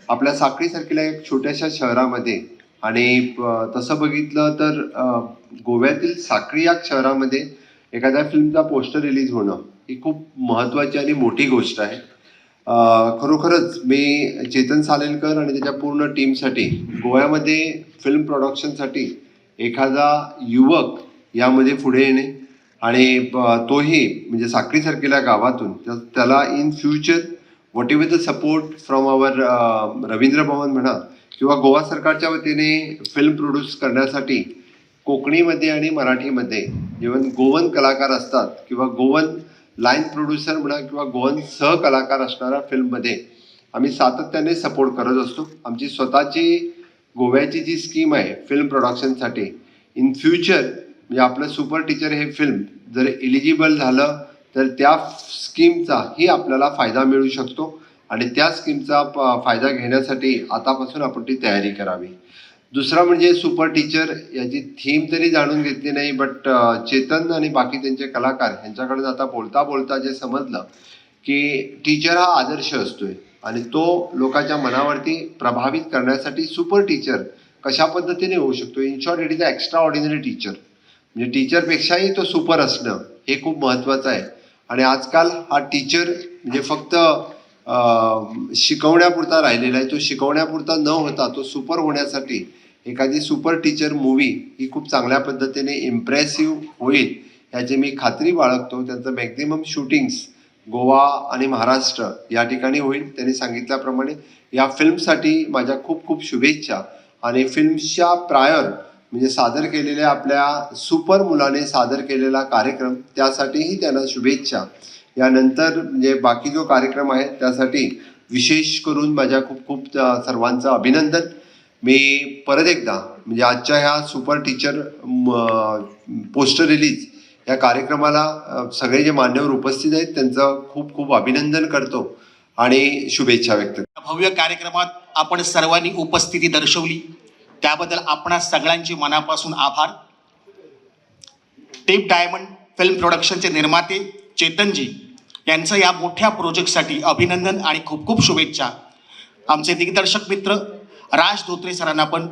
आपल्या साखळीसारख्या एक छोट्याशा शहरामध्ये आणि तसं बघितलं तर गोव्यातील साक्री या शहरामध्ये एखाद्या फिल्मचा पोस्टर रिलीज होणं ही खूप महत्त्वाची आणि मोठी गोष्ट आहे. खरोखरच मी चेतन सालेलकर आणि त्याच्या पूर्ण टीमसाठी गोव्यामध्ये फिल्म प्रोडक्शनसाठी एखादा युवक यामध्ये पुढे येणे आणि तोही म्हणजे साखळीसारख्या गावातून त्याला in future whatever the support from our Ravindra Bhavan म्हणा किंवा गोवा सरकारच्या वतीने फिल्म प्रोड्यूस करण्यासाठी कोकणीमध्ये आणि मराठीमध्ये इव्हन गोवन कलाकार असतात किंवा गोवन लाईन प्रोड्युसर म्हणा किंवा गोवन सहकलाकार असणाऱ्या फिल्ममध्ये आम्ही सातत्याने सपोर्ट करत असतो. आमची स्वतःची गोव्याची जी स्कीम आहे फिल्म प्रोडक्शनसाठी इन फ्युचर म्हणजे आपलं सुपर टीचर हे फिल्म जर एलिजिबल झालं तर त्या स्कीमचाही आपल्याला फायदा मिळू शकतो आणि त्या स्कीमचा फायदा घेण्यासाठी आतापासून आपण ती तयारी करावी. दुसरा म्हणजे सुपर टीचर याची थीम तरी जाणून घेतली नाही, बट चेतन आणि बाकी त्यांचे कलाकार यांच्याकडून आता बोलता बोलता जे समजलं की टीचर हा आदर्श असतोय आणि तो लोकांच्या मनावरती प्रभावित करण्यासाठी सुपर टीचर कशा पद्धतीने होऊ शकतो. In short it is a extra ordinary teacher, म्हणजे टीचरपेक्षाही तो सुपर असणं हे खूप महत्त्वाचं आहे. आणि आजकाल हा टीचर म्हणजे फक्त शिकवण्यापुरता राहिलेला आहे. तो शिकवण्यापुरता न होता तो सुपर होण्यासाठी एखादी सुपर टीचर मूवी ही खूप चांगल्या पद्धतीने इम्प्रेसिव्ह होईल याची मी खात्री बाळगतो. त्यांचं मॅक्झिमम शूटिंग्स गोवा आणि महाराष्ट्र या ठिकाणी होईल. त्यांनी सांगितल्याप्रमाणे या फिल्मसाठी माझ्या खूप खूप शुभेच्छा. आणि फिल्मच्या प्रायर म्हणजे सादर केलेल्या आपल्या सुपर मुलाने सादर केलेला कार्यक्रम त्यासाठीही त्यांना शुभेच्छा. यानंतर म्हणजे बाकी जो कार्यक्रम आहे त्यासाठी विशेष करून माझ्या खूप खूप सर्वांचं अभिनंदन. मी परत एकदा म्हणजे आजच्या ह्या सुपर टीचर पोस्टर रिलीज या कार्यक्रमाला सगळे जे मान्यवर उपस्थित आहेत त्यांचं खूप खूप अभिनंदन करतो आणि शुभेच्छा व्यक्त करतो. भव्य कार्यक्रमात आपण सर्वांनी उपस्थिती दर्शवली त्याबद्दल आपणा सगळ्यांचे मनापासून आभार. टिप डायमंड फिल्म प्रोडक्शनचे निर्माते चेतनजी यांचं या मोठ्या प्रोजेक्टसाठी अभिनंदन आणि खूप खूप शुभेच्छा. आमचे दिग्दर्शक मित्र राज धोत्रे सरांना पण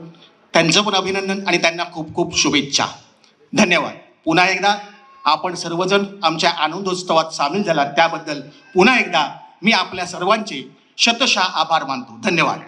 त्यांचं पण अभिनंदन आणि त्यांना खूप खूप शुभेच्छा. धन्यवाद. पुन्हा एकदा आपण सर्वजण आमच्या आनंदोत्सवात सामील झालात त्याबद्दल पुन्हा एकदा मी आपल्या सर्वांचे शतशः आभार मानतो. धन्यवाद.